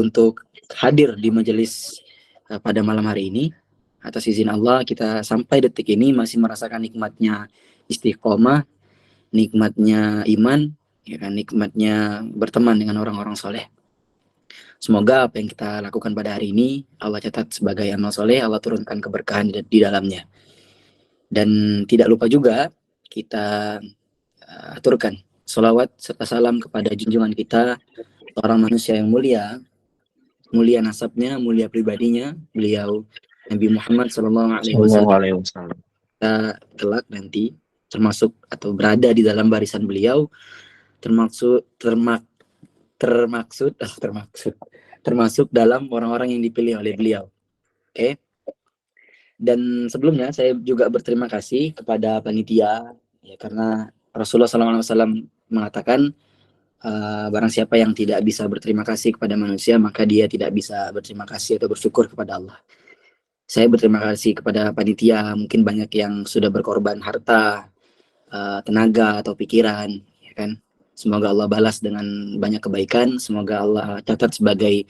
untuk hadir di majelis pada malam hari ini. Atas izin Allah, kita sampai detik ini masih merasakan nikmatnya istiqomah, nikmatnya iman, ya kan, nikmatnya berteman dengan orang-orang soleh. Semoga apa yang kita lakukan pada hari ini Allah catat sebagai amal soleh, Allah turunkan keberkahan di dalamnya. Dan tidak lupa juga kita aturkan sholawat serta salam kepada junjungan kita, orang manusia yang mulia, mulia nasabnya, mulia pribadinya, beliau Nabi Muhammad SAW. Kita kelak nanti termasuk atau berada di dalam barisan beliau, termasuk dalam orang-orang yang dipilih oleh beliau. Oke. Dan sebelumnya saya juga berterima kasih kepada panitia, ya, karena Rasulullah SAW mengatakan barang siapa yang tidak bisa berterima kasih kepada manusia, maka dia tidak bisa berterima kasih atau bersyukur kepada Allah. Saya berterima kasih kepada panitia, mungkin banyak yang sudah berkorban harta, tenaga atau pikiran, ya kan. Semoga Allah balas dengan banyak kebaikan, semoga Allah catat sebagai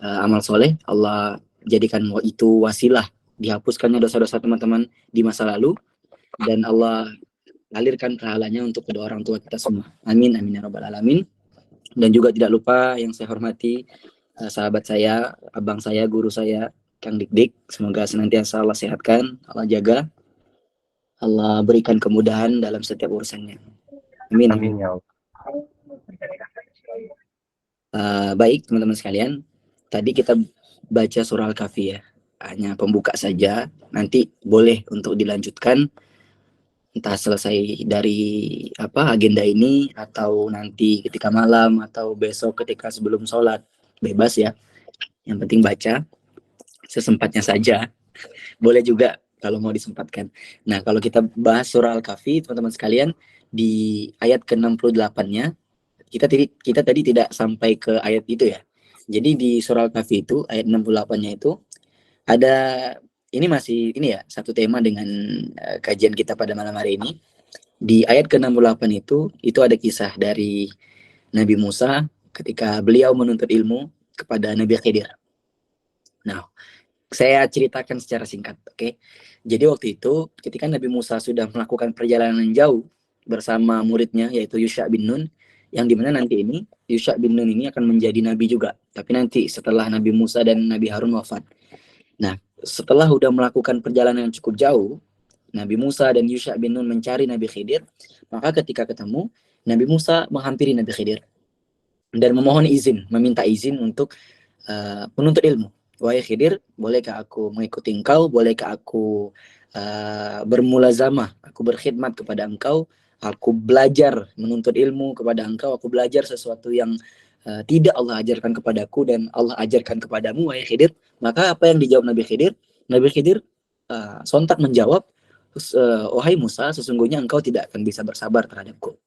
amal soleh, Allah jadikan itu wasilah dihapuskannya dosa-dosa teman-teman di masa lalu, dan Allah alirkan pahalanya untuk kedua orang tua kita semua. Amin, amin ya rabbal alamin. Dan juga tidak lupa yang saya hormati sahabat saya, abang saya, guru saya, Kang Dik-Dik. Semoga senantiasa Allah sehatkan, Allah jaga, Allah berikan kemudahan dalam setiap urusannya. Amin. Amin ya Allah. Baik teman-teman sekalian, tadi kita baca surah Al-Kahfi ya, hanya pembuka saja. Nanti boleh untuk dilanjutkan, entah selesai dari agenda ini, atau nanti ketika malam, atau besok ketika sebelum sholat, bebas ya. Yang penting baca sesempatnya saja. Boleh juga kalau mau disempatkan. Nah, kalau kita bahas surah Al-Kahfi, teman-teman sekalian, di ayat ke-68-nya, kita tadi tidak sampai ke ayat itu ya. Jadi di surah Al-Kahfi itu, ayat 68-nya itu, ada, ini masih ini ya, satu tema dengan kajian kita pada malam hari ini. Di ayat ke-68 itu ada kisah dari Nabi Musa ketika beliau menuntut ilmu kepada Nabi Khidir. Nah, saya ceritakan secara singkat, oke? Jadi waktu itu ketika Nabi Musa sudah melakukan perjalanan jauh bersama muridnya yaitu Yusha bin Nun, yang dimana nanti ini Yusha bin Nun ini akan menjadi nabi juga, tapi nanti setelah Nabi Musa dan Nabi Harun wafat. Nah, setelah sudah melakukan perjalanan yang cukup jauh, Nabi Musa dan Yusha bin Nun mencari Nabi Khidir. Maka ketika ketemu, Nabi Musa menghampiri Nabi Khidir dan memohon izin, meminta izin untuk menuntut ilmu. Wahai Khidir, bolehkah aku mengikuti engkau? Bolehkah aku bermulazamah, aku berkhidmat kepada engkau? Aku belajar menuntut ilmu kepada engkau. Aku belajar sesuatu yang tidak Allah ajarkan kepadaku dan Allah ajarkan kepadamu, wahai Khidir. Maka apa yang dijawab Nabi Khidir? Nabi Khidir sontak menjawab, wahai Musa, sesungguhnya engkau tidak akan bisa bersabar terhadapku.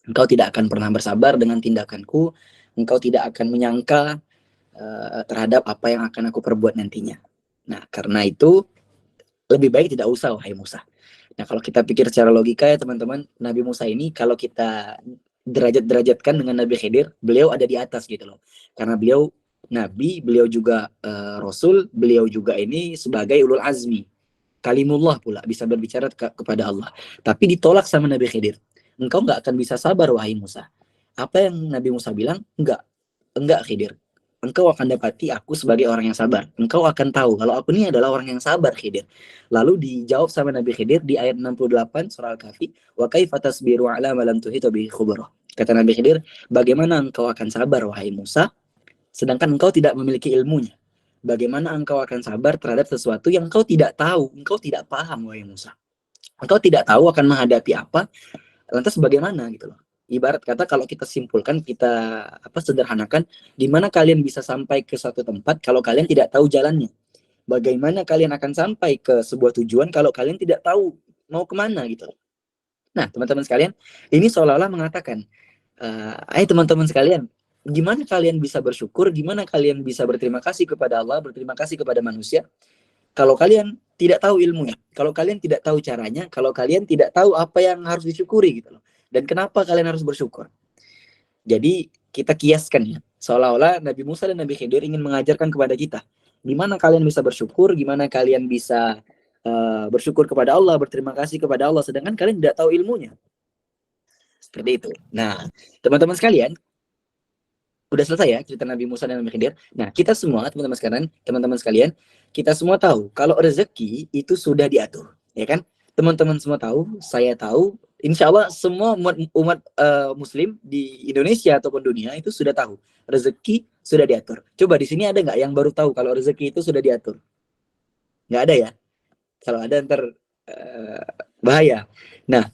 Engkau tidak akan pernah bersabar dengan tindakanku. Engkau tidak akan menyangka terhadap apa yang akan aku perbuat nantinya. Nah, karena itu lebih baik tidak usah, wahai Musa. Nah, kalau kita pikir secara logika ya teman-teman, Nabi Musa ini kalau kita derajatkan dengan Nabi Khidir, beliau ada di atas gitu loh. Karena beliau Nabi, beliau juga Rasul, beliau juga ini sebagai ulul azmi. Kalimullah pula, bisa berbicara kepada Allah. Tapi ditolak sama Nabi Khidir. Engkau nggak akan bisa sabar, wahai Musa. Apa yang Nabi Musa bilang? Enggak Khidir. Engkau akan dapati aku sebagai orang yang sabar. Engkau akan tahu kalau aku ini adalah orang yang sabar, Khidir. Lalu dijawab sama Nabi Khidir di ayat 68 surah Al-Kahfi, wa kaifa tasbiru ala ma lam tuhita bihi khubra. Kata Nabi Khidir, bagaimana engkau akan sabar, wahai Musa, sedangkan engkau tidak memiliki ilmunya? Bagaimana engkau akan sabar terhadap sesuatu yang engkau tidak tahu, engkau tidak paham, wahai Musa? Engkau tidak tahu akan menghadapi apa, lantas bagaimana gitu loh. Ibarat kata kalau kita simpulkan, kita sederhanakan, gimana kalian bisa sampai ke satu tempat kalau kalian tidak tahu jalannya? Bagaimana kalian akan sampai ke sebuah tujuan kalau kalian tidak tahu mau kemana gitu? Nah, teman-teman sekalian, ini seolah-olah mengatakan, ayo teman-teman sekalian, gimana kalian bisa bersyukur, gimana kalian bisa berterima kasih kepada Allah, berterima kasih kepada manusia, kalau kalian tidak tahu ilmunya, kalau kalian tidak tahu caranya, kalau kalian tidak tahu apa yang harus disyukuri gitu loh. Dan kenapa kalian harus bersyukur? Jadi kita kiaskan ya, Seolah-olah Nabi Musa dan Nabi Khidir ingin mengajarkan kepada kita, gimana kalian bisa bersyukur, gimana kalian bisa bersyukur kepada Allah, berterima kasih kepada Allah, sedangkan kalian tidak tahu ilmunya. Seperti itu. Nah, teman-teman sekalian, udah selesai ya cerita Nabi Musa dan Nabi Khidir. Nah, kita semua, teman-teman sekalian, kita semua tahu kalau rezeki itu sudah diatur, ya kan? Teman-teman semua tahu, saya tahu, insya Allah semua umat Muslim di Indonesia ataupun dunia itu sudah tahu rezeki sudah diatur. Coba di sini ada nggak yang baru tahu kalau rezeki itu sudah diatur? Nggak ada ya? Kalau ada ntar bahaya. Nah,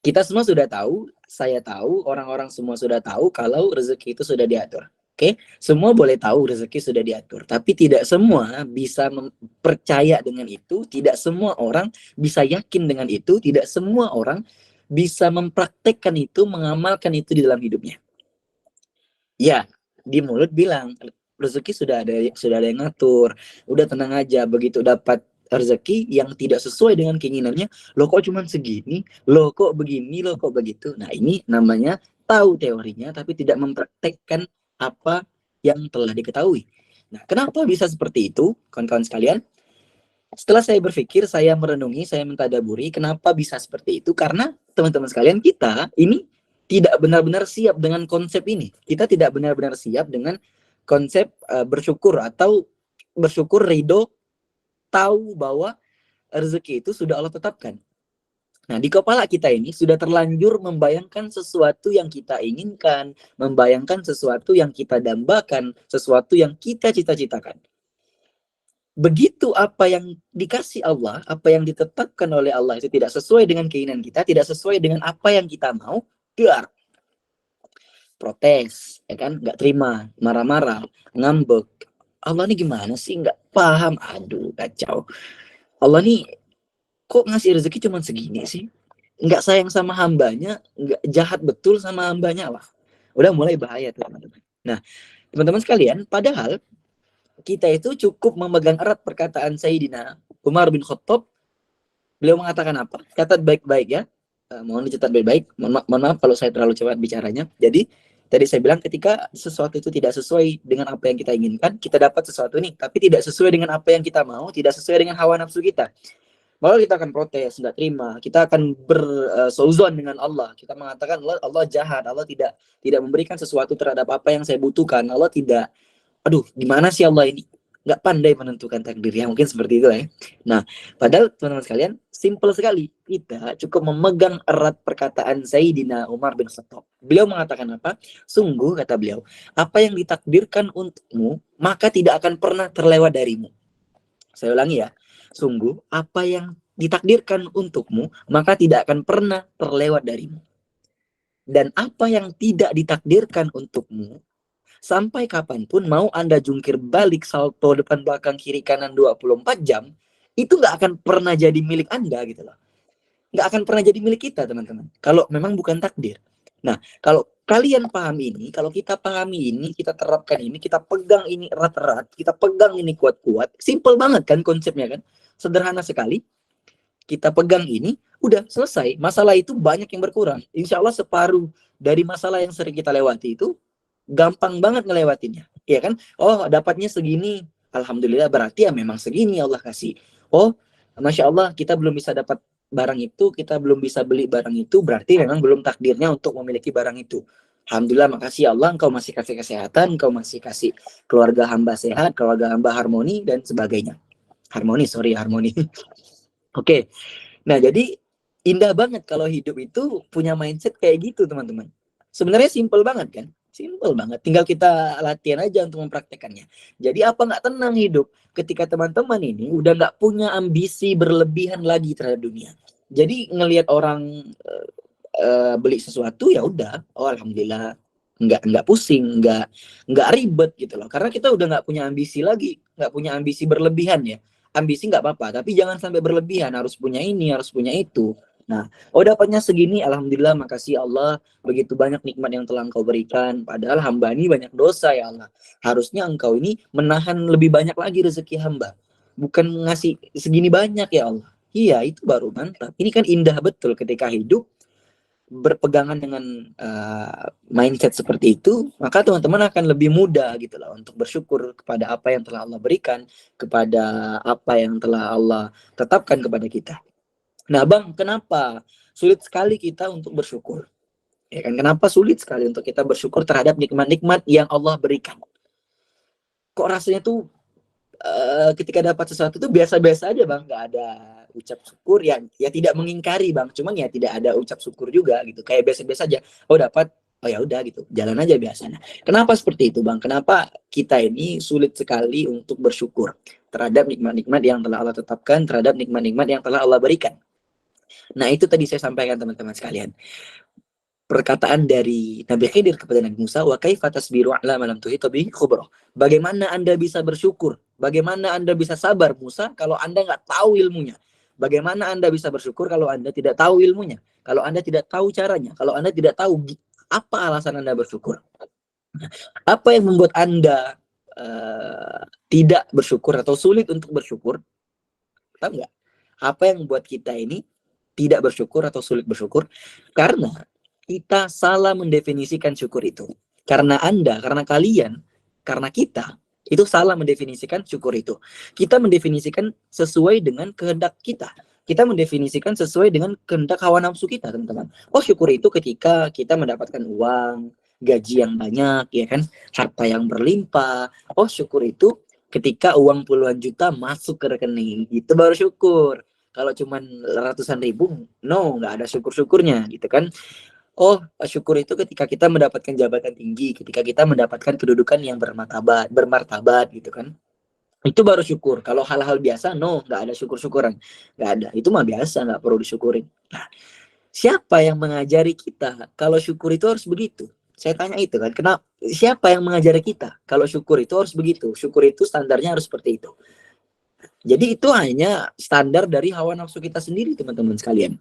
kita semua sudah tahu, saya tahu, orang-orang semua sudah tahu kalau rezeki itu sudah diatur. Oke, semua boleh tahu rezeki sudah diatur, tapi tidak semua bisa percaya dengan itu, tidak semua orang bisa yakin dengan itu, tidak semua orang bisa mempraktekkan itu, mengamalkan itu di dalam hidupnya. Ya, di mulut bilang rezeki sudah ada yang ngatur, udah tenang aja, begitu dapat rezeki yang tidak sesuai dengan keinginannya, lo kok cuma segini, lo kok begini, lo kok begitu. Nah, ini namanya tahu teorinya tapi tidak mempraktekkan apa yang telah diketahui. Nah, kenapa bisa seperti itu, kawan-kawan sekalian? Setelah saya berpikir, saya merenungi, saya mentadaburi kenapa bisa seperti itu, karena teman-teman sekalian, kita ini tidak benar-benar siap dengan konsep ini. Kita tidak benar-benar siap dengan konsep bersyukur atau bersyukur ridho, tahu bahwa rezeki itu sudah Allah tetapkan. Nah, di kepala kita ini sudah terlanjur membayangkan sesuatu yang kita inginkan, membayangkan sesuatu yang kita dambakan, sesuatu yang kita cita-citakan. Begitu apa yang dikasih Allah, apa yang ditetapkan oleh Allah itu tidak sesuai dengan keinginan kita, tidak sesuai dengan apa yang kita mau, biar protes, ya kan, nggak terima, marah-marah, ngambek. Allah ini gimana sih, nggak paham, aduh kacau. Allah nih kok ngasih rezeki cuma segini sih, nggak sayang sama hambanya, nggak, jahat betul sama hambanya lah. Udah mulai bahaya tuh teman-teman. Nah, teman-teman sekalian, padahal kita itu cukup memegang erat perkataan Sayyidina Umar bin Khattab. Beliau mengatakan apa? Catat baik-baik ya. Mohon dicatat baik-baik. Mohon maaf kalau saya terlalu cepat bicaranya. Jadi tadi saya bilang, ketika sesuatu itu tidak sesuai dengan apa yang kita inginkan, kita dapat sesuatu nih, tapi tidak sesuai dengan apa yang kita mau, tidak sesuai dengan hawa nafsu kita, maka kita akan protes, nggak terima, kita akan berseuzon dengan Allah, kita mengatakan Allah jahat, Allah tidak memberikan sesuatu terhadap apa yang saya butuhkan, Allah tidak, aduh gimana sih Allah ini, nggak pandai menentukan takdirnya, mungkin seperti itu ya. Nah, padahal teman-teman sekalian, simple sekali, kita cukup memegang erat perkataan Sayyidina Umar bin Khattab. Beliau mengatakan apa? Sungguh, kata beliau, apa yang ditakdirkan untukmu maka tidak akan pernah terlewat darimu. Saya ulangi ya, sungguh apa yang ditakdirkan untukmu maka tidak akan pernah terlewat darimu, dan apa yang tidak ditakdirkan untukmu, sampai kapanpun mau Anda jungkir balik, salto depan belakang kiri kanan 24 jam, itu nggak akan pernah jadi milik Anda gitu loh. Nggak akan pernah jadi milik kita, teman-teman, kalau memang bukan takdir. Nah, kalau kalian pahami ini, kalau kita pahami ini, kita terapkan ini, kita pegang ini erat-erat, kita pegang ini kuat-kuat, simple banget kan konsepnya kan, sederhana sekali. Kita pegang ini, udah selesai. Masalah itu banyak yang berkurang. Insya Allah separuh dari masalah yang sering kita lewati itu gampang banget ngelewatinnya, ya kan? Oh, dapatnya segini, alhamdulillah, berarti ya memang segini Allah kasih. Oh, masya Allah, kita belum bisa dapat barang itu, kita belum bisa beli barang itu, berarti memang belum takdirnya untuk memiliki barang itu. Alhamdulillah, makasih Allah, Engkau masih kasih kesehatan, Engkau masih kasih keluarga hamba sehat, keluarga hamba harmoni dan sebagainya. Harmoni. Oke. Nah, jadi indah banget kalau hidup itu punya mindset kayak gitu, teman-teman. Sebenarnya simple banget kan? Simple banget, tinggal kita latihan aja untuk mempraktekannya. Jadi apa nggak tenang hidup ketika teman-teman ini udah nggak punya ambisi berlebihan lagi terhadap dunia. Jadi ngelihat orang beli sesuatu, ya udah, oh alhamdulillah, nggak pusing, nggak ribet gitu loh. Karena kita udah nggak punya ambisi lagi, nggak punya ambisi berlebihan ya. Ambisi nggak apa-apa, tapi jangan sampai berlebihan, harus punya ini, harus punya itu. Nah, oh dapatnya segini, alhamdulillah, makasih Allah, begitu banyak nikmat yang telah Engkau berikan. Padahal hamba ini banyak dosa ya Allah. Harusnya Engkau ini menahan lebih banyak lagi rezeki hamba, bukan ngasih segini banyak ya Allah. Iya, itu baru mantap. Ini kan indah betul ketika hidup berpegangan dengan mindset seperti itu, maka teman-teman akan lebih mudah gitu loh untuk bersyukur kepada apa yang telah Allah berikan, kepada apa yang telah Allah tetapkan kepada kita. Nah, Bang, kenapa sulit sekali kita untuk bersyukur? Ya kan, kenapa sulit sekali untuk kita bersyukur terhadap nikmat-nikmat yang Allah berikan? Kok rasanya tuh ketika dapat sesuatu itu biasa-biasa aja, Bang, nggak ada ucap syukur, ya tidak mengingkari, Bang, cuman ya tidak ada ucap syukur juga gitu, kayak biasa-biasa aja. Oh, dapat, oh ya udah gitu, jalan aja biasanya. Kenapa seperti itu, Bang? Kenapa kita ini sulit sekali untuk bersyukur terhadap nikmat-nikmat yang telah Allah tetapkan, terhadap nikmat-nikmat yang telah Allah berikan? Nah, itu tadi saya sampaikan, teman-teman sekalian. Perkataan dari Nabi Khidir kepada Nabi Musa, wa kaifa tasbiru ala ma lam tuhita bihi khubra. Bagaimana Anda bisa bersyukur? Bagaimana Anda bisa sabar, Musa, kalau Anda nggak tahu ilmunya? Bagaimana Anda bisa bersyukur kalau Anda tidak tahu ilmunya? Kalau Anda tidak tahu caranya? Kalau Anda tidak tahu apa alasan Anda bersyukur? Apa yang membuat Anda tidak bersyukur atau sulit untuk bersyukur? Tahu nggak? Apa yang membuat kita ini tidak bersyukur atau sulit bersyukur? Karena kita salah mendefinisikan syukur itu. Karena Anda, karena kalian, karena kita, itu salah mendefinisikan syukur itu. Kita mendefinisikan sesuai dengan kehendak kita. Kita mendefinisikan sesuai dengan kehendak hawa nafsu kita, teman-teman. Oh, syukur itu ketika kita mendapatkan uang, gaji yang banyak, ya kan, harta yang berlimpah. Oh, syukur itu ketika uang puluhan juta masuk ke rekening, itu baru syukur. Kalau cuman ratusan ribu, no, nggak ada syukur-syukurnya, gitu kan. Oh, syukur itu ketika kita mendapatkan jabatan tinggi, ketika kita mendapatkan kedudukan yang bermartabat gitu kan. Itu baru syukur. Kalau hal-hal biasa, no, nggak ada syukur-syukuran. Nggak ada. Itu mah biasa, nggak perlu disyukurin. Nah, siapa yang mengajari kita kalau syukur itu harus begitu? Saya tanya itu kan, kenapa? Siapa yang mengajari kita kalau syukur itu harus begitu? Syukur itu standarnya harus seperti itu. Jadi itu hanya standar dari hawa nafsu kita sendiri, teman-teman sekalian.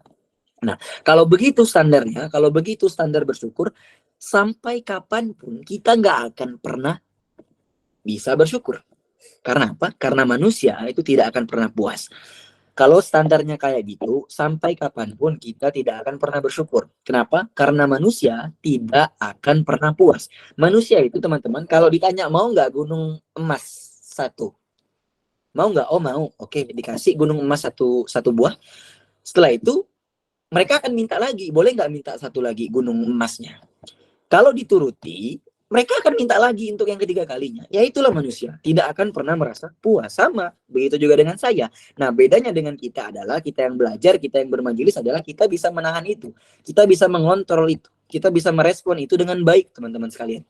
Nah, kalau begitu standarnya, kalau begitu standar bersyukur, sampai kapanpun kita nggak akan pernah bisa bersyukur. Karena apa? Karena manusia itu tidak akan pernah puas. Kalau standarnya kayak gitu, sampai kapanpun kita tidak akan pernah bersyukur. Kenapa? Karena manusia tidak akan pernah puas. Manusia itu, teman-teman, kalau ditanya mau nggak gunung emas satu, mau nggak? Oh mau. Oke, dikasih gunung emas satu buah. Setelah itu mereka akan minta lagi, boleh nggak minta satu lagi gunung emasnya? Kalau dituruti, mereka akan minta lagi untuk yang ketiga kalinya. Ya itulah manusia, tidak akan pernah merasa puas. Sama, begitu juga dengan saya. Nah, bedanya dengan kita adalah kita yang belajar, kita yang bermajelis adalah kita bisa menahan itu. Kita bisa mengontrol itu. Kita bisa merespon itu dengan baik, teman-teman sekalian.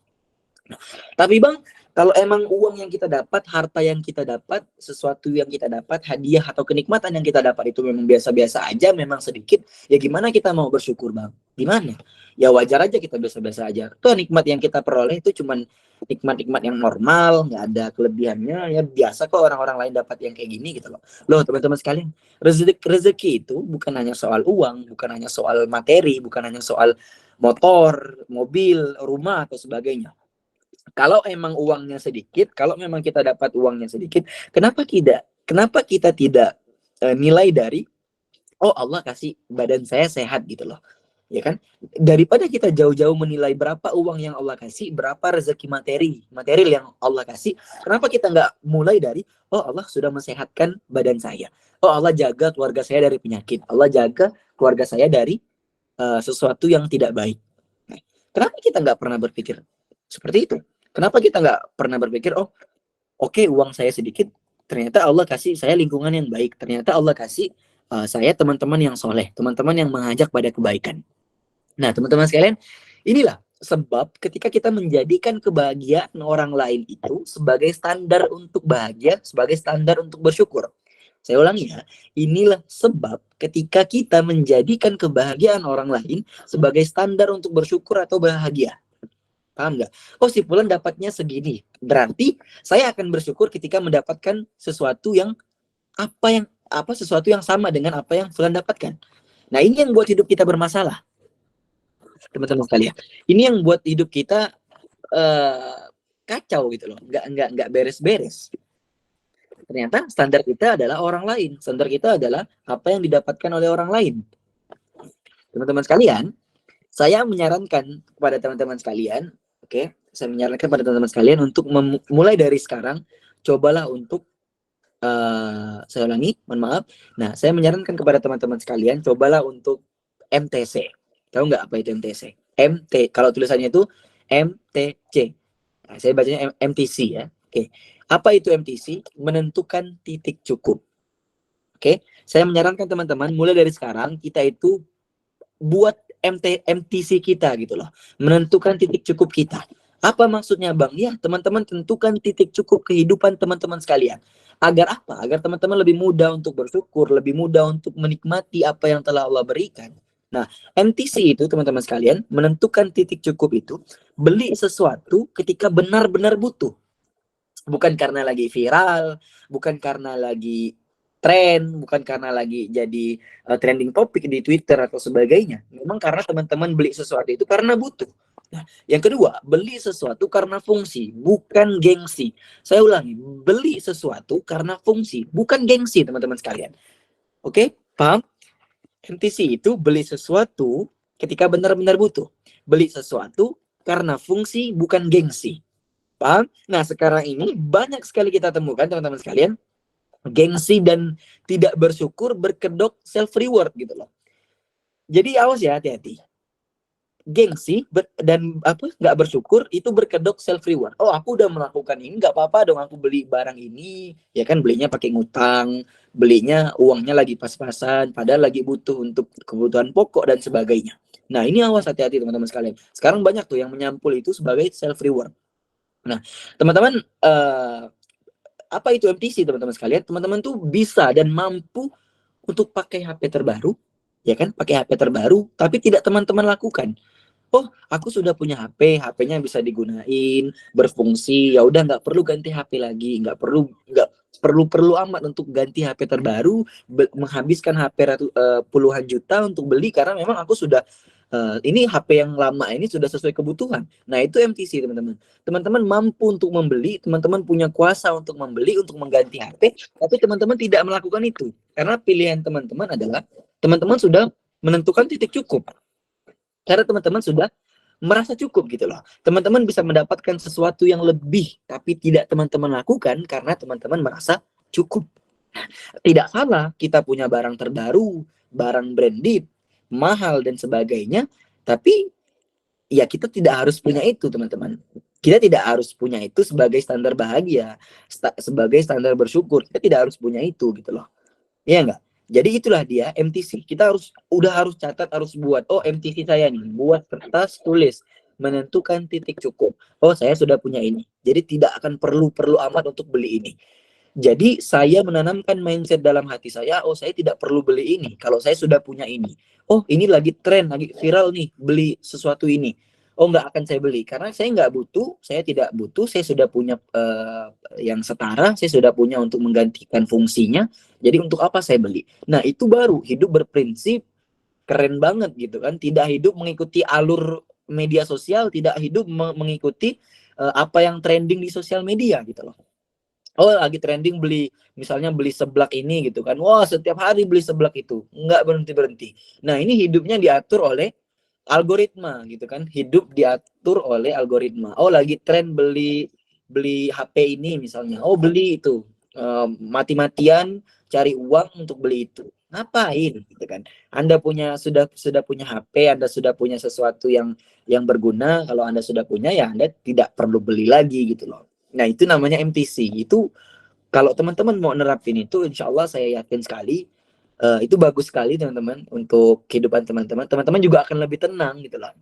Nah, tapi Bang, kalau emang uang yang kita dapat, harta yang kita dapat, sesuatu yang kita dapat, hadiah atau kenikmatan yang kita dapat itu memang biasa-biasa aja, memang sedikit, ya gimana kita mau bersyukur, Bang? Gimana? Ya wajar aja kita biasa-biasa aja. Tuh nikmat yang kita peroleh itu cuman nikmat-nikmat yang normal, nggak ada kelebihannya, ya biasa kok orang-orang lain dapat yang kayak gini gitu loh. Loh, teman-teman sekalian, rezeki itu bukan hanya soal uang, bukan hanya soal materi, bukan hanya soal motor, mobil, rumah atau sebagainya. Kalau emang uangnya sedikit, kalau memang kita dapat uangnya sedikit, kenapa kita tidak nilai dari, oh Allah kasih badan saya sehat gitu loh, ya kan? Daripada kita jauh-jauh menilai berapa uang yang Allah kasih, berapa rezeki material yang Allah kasih, kenapa kita nggak mulai dari, oh Allah sudah mensehatkan badan saya, oh Allah jaga keluarga saya dari penyakit, Allah jaga keluarga saya dari sesuatu yang tidak baik. Nah, kenapa kita nggak pernah berpikir seperti itu? Kenapa kita nggak pernah berpikir, oh oke, uang saya sedikit, ternyata Allah kasih saya lingkungan yang baik, ternyata Allah kasih saya teman-teman yang soleh, teman-teman yang mengajak pada kebaikan. Nah, teman-teman sekalian, inilah sebab ketika kita menjadikan kebahagiaan orang lain itu sebagai standar untuk bahagia, sebagai standar untuk bersyukur. Saya ulangi ya, inilah sebab ketika kita menjadikan kebahagiaan orang lain sebagai standar untuk bersyukur atau bahagia. Paham nggak? Oh, si Fulan dapatnya segini. Berarti saya akan bersyukur ketika mendapatkan sesuatu yang sesuatu yang sama dengan apa yang Fulan dapatkan. Nah, ini yang buat hidup kita bermasalah, teman-teman sekalian. Ini yang buat hidup kita kacau gitu loh. Nggak beres-beres. Ternyata standar kita adalah orang lain. Standar kita adalah apa yang didapatkan oleh orang lain. Teman-teman sekalian, Saya menyarankan kepada teman-teman sekalian, oke, saya menyarankan kepada teman-teman sekalian untuk mulai dari sekarang, cobalah untuk saya ulangi, mohon maaf. Nah, saya menyarankan kepada teman-teman sekalian, cobalah untuk MTC. Tahu nggak apa itu MTC? Kalau tulisannya itu MTC. Nah, saya bacanya MTC ya. Oke. Apa itu MTC? Menentukan titik cukup. Oke. Saya menyarankan teman-teman mulai dari sekarang kita itu buat MTC kita gitu loh. Menentukan titik cukup kita. Apa maksudnya Bang? Ya, teman-teman tentukan titik cukup kehidupan teman-teman sekalian. Agar apa? Agar teman-teman lebih mudah untuk bersyukur, lebih mudah untuk menikmati apa yang telah Allah berikan. Nah, MTC itu teman-teman sekalian, menentukan titik cukup itu, beli sesuatu ketika benar-benar butuh. Bukan karena lagi viral, bukan karena lagi tren, bukan karena lagi jadi trending topik di Twitter atau sebagainya. Memang karena teman-teman beli sesuatu itu karena butuh. Nah, yang kedua, beli sesuatu karena fungsi, bukan gengsi. Saya ulangi, beli sesuatu karena fungsi, bukan gengsi, teman-teman sekalian. Oke, paham? MTC itu beli sesuatu ketika benar-benar butuh. Beli sesuatu karena fungsi, bukan gengsi. Paham? Nah, sekarang ini banyak sekali kita temukan, teman-teman sekalian, gengsi dan tidak bersyukur berkedok self reward gitu loh. Jadi awas ya, hati-hati. Gengsi dan nggak bersyukur itu berkedok self reward. Oh, aku udah melakukan ini, nggak apa-apa dong aku beli barang ini, ya kan, belinya pakai ngutang, belinya uangnya lagi pas-pasan, padahal lagi butuh untuk kebutuhan pokok dan sebagainya. Nah, ini awas, hati-hati teman-teman sekalian. Sekarang banyak tuh yang menyampul itu sebagai self reward. Nah, teman-teman, apa itu MTC teman-teman sekalian? Teman-teman tuh bisa dan mampu untuk pakai HP terbaru, ya kan? Pakai HP terbaru, tapi tidak teman-teman lakukan. Oh, aku sudah punya HP, HP-nya bisa digunain, berfungsi, ya udah nggak perlu ganti HP lagi, nggak perlu amat untuk ganti HP terbaru, menghabiskan HP puluhan juta untuk beli karena memang aku sudah ini HP yang lama ini sudah sesuai kebutuhan. Nah, itu MTC teman-teman. Teman-teman mampu untuk membeli, teman-teman punya kuasa untuk membeli, untuk mengganti HP, tapi teman-teman tidak melakukan itu. Karena pilihan teman-teman adalah teman-teman sudah menentukan titik cukup. Karena teman-teman sudah merasa cukup gitu loh. Teman-teman bisa mendapatkan sesuatu yang lebih, tapi tidak teman-teman lakukan karena teman-teman merasa cukup. Tidak salah kita punya barang terbaru, barang branded, mahal dan sebagainya, tapi ya kita tidak harus punya itu, teman-teman. Kita tidak harus punya itu sebagai standar bahagia, sebagai standar bersyukur. Kita tidak harus punya itu gitu loh. Iya enggak? Jadi itulah dia MTC. Kita udah harus catat, harus buat. Oh, MTC saya nih, buat kertas, tulis, menentukan titik cukup. Oh, saya sudah punya ini. Jadi tidak akan perlu amat untuk beli ini. Jadi saya menanamkan mindset dalam hati saya, oh saya tidak perlu beli ini kalau saya sudah punya ini. Oh, ini lagi tren, lagi viral nih, beli sesuatu ini. Oh, nggak akan saya beli karena saya nggak butuh, saya tidak butuh, saya sudah punya yang setara, saya sudah punya untuk menggantikan fungsinya. Jadi untuk apa saya beli? Nah, itu baru hidup berprinsip, keren banget gitu kan. Tidak hidup mengikuti alur media sosial, tidak hidup mengikuti apa yang trending di sosial media gitu loh. Oh, lagi trending misalnya beli seblak ini gitu kan. Wah, setiap hari beli seblak itu. Nggak berhenti-berhenti. Nah, ini hidupnya diatur oleh algoritma gitu kan. Hidup diatur oleh algoritma. Oh, lagi tren beli HP ini misalnya. Oh, beli itu. Mati-matian cari uang untuk beli itu. Ngapain gitu kan. Anda sudah punya HP, Anda sudah punya sesuatu yang berguna. Kalau Anda sudah punya, ya Anda tidak perlu beli lagi gitu loh. Nah, itu namanya MTC. Itu kalau teman-teman mau nerapin itu, insya Allah saya yakin sekali itu bagus sekali teman-teman untuk kehidupan teman-teman. Teman-teman juga akan lebih tenang gitu loh.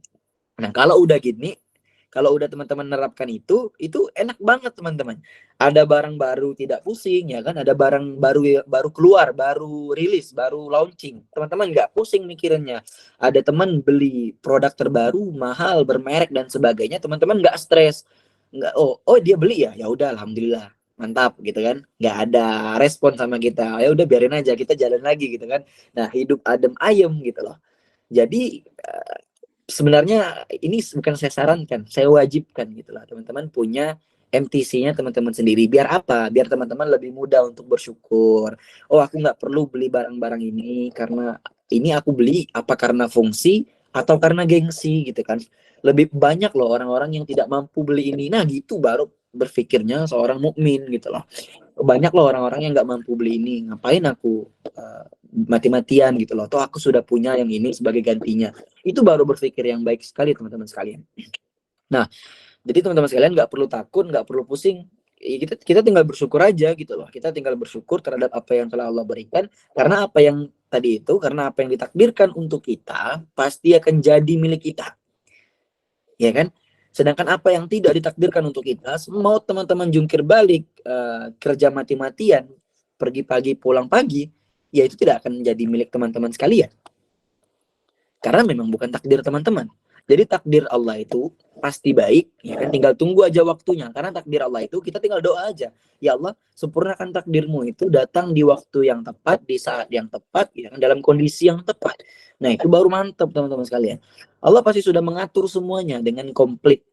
Nah, kalau udah gini, kalau udah teman-teman nerapkan itu enak banget teman-teman. Ada barang baru tidak pusing ya kan, ada barang baru keluar, baru rilis, baru launching. Teman-teman nggak pusing mikirinnya. Ada teman beli produk terbaru, mahal, bermerek dan sebagainya, teman-teman nggak stres. Nggak, oh dia beli ya udah alhamdulillah. Mantap gitu kan. Nggak ada respon sama kita. Ya udah biarin aja, kita jalan lagi gitu kan. Nah, hidup adem ayem gitu loh. Jadi sebenarnya ini bukan saya sarankan, saya wajibkan gitu lah. Teman-teman punya MTC-nya teman-teman sendiri. Biar apa? Biar teman-teman lebih mudah untuk bersyukur. Oh, aku nggak perlu beli barang-barang ini karena ini aku beli apa karena fungsi atau karena gengsi gitu kan. Lebih banyak loh orang-orang yang tidak mampu beli ini. Nah gitu baru berpikirnya seorang mukmin gitu loh. Banyak loh orang-orang yang nggak mampu beli ini, ngapain aku mati-matian gitu loh, toh aku sudah punya yang ini sebagai gantinya. Itu baru berpikir yang baik sekali teman-teman sekalian. Nah jadi teman-teman sekalian nggak perlu takut, nggak perlu pusing. Kita tinggal bersyukur aja gitu loh. Kita tinggal bersyukur terhadap apa yang telah Allah berikan. Karena apa yang tadi itu, karena apa yang ditakdirkan untuk kita pasti akan jadi milik kita, ya kan? Sedangkan apa yang tidak ditakdirkan untuk kita, mau teman-teman jungkir balik, kerja mati-matian, pergi pagi pulang pagi, ya itu tidak akan menjadi milik teman-teman sekalian. Karena memang bukan takdir teman-teman. Jadi takdir Allah itu pasti baik, ya kan? Tinggal tunggu aja waktunya. Karena takdir Allah itu kita tinggal doa aja. Ya Allah, sempurnakan takdirmu itu datang di waktu yang tepat, di saat yang tepat, ya kan? Dalam kondisi yang tepat. Nah itu baru mantap teman-teman sekalian. Allah pasti sudah mengatur semuanya dengan komplit,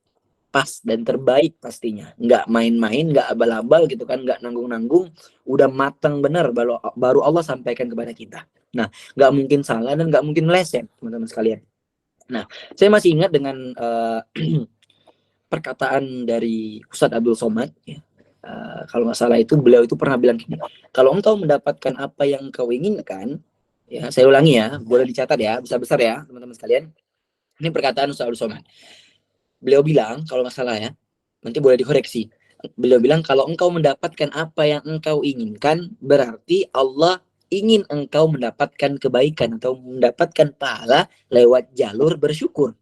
pas dan terbaik pastinya. Nggak main-main, nggak abal-abal gitu kan, nggak nanggung-nanggung. Udah matang benar baru Allah sampaikan kepada kita. Nah, nggak mungkin salah dan nggak mungkin meleset teman-teman sekalian. Nah, saya masih ingat dengan perkataan dari Ustadz Abdul Somad, ya. Kalau nggak salah itu beliau itu pernah bilang gini, kalau engkau mendapatkan apa yang kau inginkan, ya saya ulangi ya, boleh dicatat ya, besar-besar ya teman-teman sekalian. Ini perkataan Ustadz Abdul Somad. Beliau bilang, kalau nggak salah ya, nanti boleh dikoreksi. Beliau bilang, kalau engkau mendapatkan apa yang engkau inginkan, berarti Allah ingin engkau mendapatkan kebaikan atau mendapatkan pahala lewat jalur bersyukur.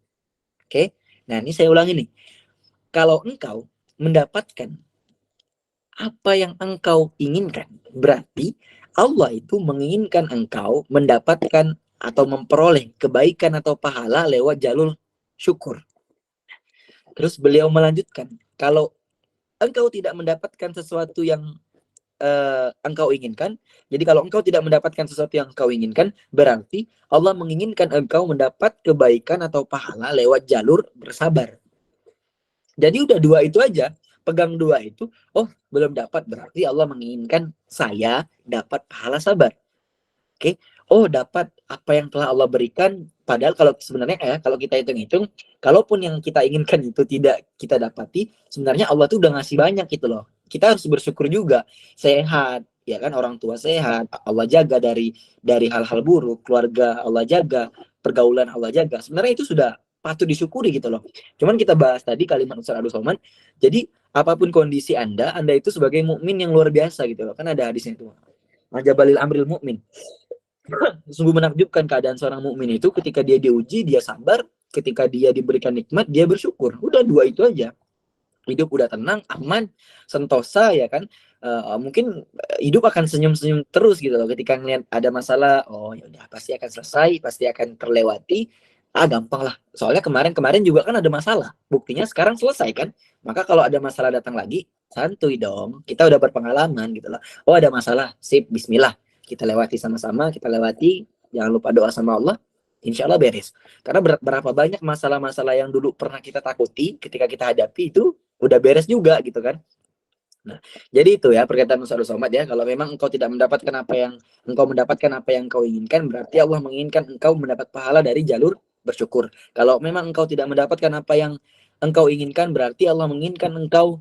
Oke? Nah, ini saya ulangi nih. Kalau engkau mendapatkan apa yang engkau inginkan, berarti Allah itu menginginkan engkau mendapatkan atau memperoleh kebaikan atau pahala lewat jalur syukur. Terus beliau melanjutkan, kalau engkau tidak mendapatkan sesuatu yang engkau inginkan, jadi kalau engkau tidak mendapatkan sesuatu yang engkau inginkan, berarti Allah menginginkan engkau mendapat kebaikan atau pahala lewat jalur bersabar. Jadi udah dua itu aja, pegang dua itu. Oh belum dapat, berarti Allah menginginkan saya dapat pahala sabar. Oke, oh dapat apa yang telah Allah berikan. Padahal kalau sebenarnya kalau kita hitung-hitung, kalaupun yang kita inginkan itu tidak kita dapati, sebenarnya Allah tuh udah ngasih banyak gitu loh. Kita harus bersyukur juga, sehat, ya kan, orang tua sehat, Allah jaga dari hal-hal buruk, keluarga Allah jaga, pergaulan Allah jaga. Sebenarnya itu sudah patut disyukuri gitu loh. Cuman kita bahas tadi kalimat Ustaz Abdul Somad. Jadi apapun kondisi Anda itu sebagai mukmin yang luar biasa gitu loh. Kan ada hadisnya itu. Ajabalil amril mukmin. Sungguh menakjubkan keadaan seorang mukmin itu ketika dia diuji, dia sabar, ketika dia diberikan nikmat, dia bersyukur. Udah dua itu aja. Hidup udah tenang, aman, sentosa ya kan. Mungkin hidup akan senyum-senyum terus gitu loh ketika ngeliat ada masalah. Oh ya udah pasti akan selesai, pasti akan terlewati. Gampang lah. Soalnya kemarin juga kan ada masalah. Buktinya sekarang selesai kan. Maka kalau ada masalah datang lagi, santuy dong. Kita udah berpengalaman gitu loh. Oh ada masalah, sip, bismillah. Kita lewati sama-sama, kita lewati. Jangan lupa doa sama Allah. Insya Allah beres. Karena berapa banyak masalah-masalah yang dulu pernah kita takuti ketika kita hadapi itu udah beres juga gitu kan. Nah, jadi itu ya perkataan Ustaz Somad ya. Kalau memang engkau tidak mendapatkan apa yang engkau inginkan, berarti Allah menginginkan engkau mendapat pahala dari jalur bersyukur. Kalau memang engkau tidak mendapatkan apa yang engkau inginkan, berarti Allah menginginkan engkau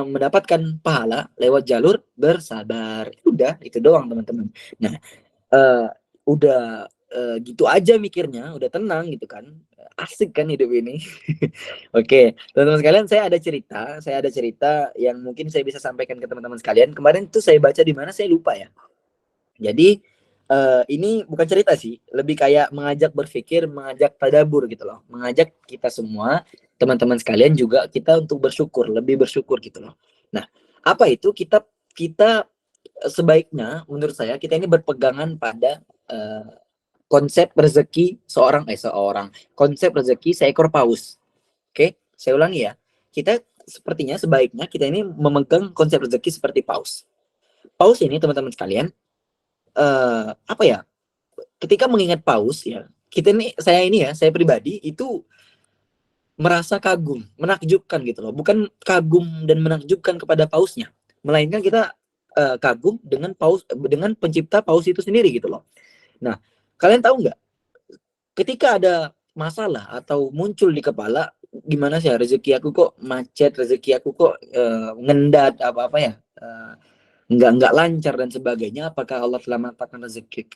mendapatkan pahala lewat jalur bersabar. Udah, itu doang teman-teman. Nah, udah gitu aja mikirnya, udah tenang gitu kan. Asik kan hidup ini. Oke, teman-teman sekalian, saya ada cerita yang mungkin saya bisa sampaikan ke teman-teman sekalian. Kemarin tuh saya baca di mana saya lupa ya. Jadi ini bukan cerita sih, lebih kayak mengajak berpikir, mengajak tadabur gitu loh, mengajak kita semua, teman-teman sekalian juga kita untuk bersyukur, lebih bersyukur gitu loh. Nah, apa itu kita sebaiknya menurut saya kita ini berpegangan pada konsep rezeki konsep rezeki seekor paus. Oke, saya ulangi ya. Kita sepertinya sebaiknya kita ini memegang konsep rezeki seperti paus. Paus ini teman-teman sekalian, apa ya? Ketika mengingat paus ya, saya pribadi itu merasa kagum, menakjubkan gitu loh. Bukan kagum dan menakjubkan kepada pausnya, melainkan kita kagum dengan pencipta paus itu sendiri gitu loh. Nah, kalian tahu nggak? ketika ada masalah atau muncul di kepala, gimana sih rezeki aku kok macet, rezeki aku kok ngendat apa-apa ya, nggak lancar dan sebagainya. Apakah Allah telah mengatakan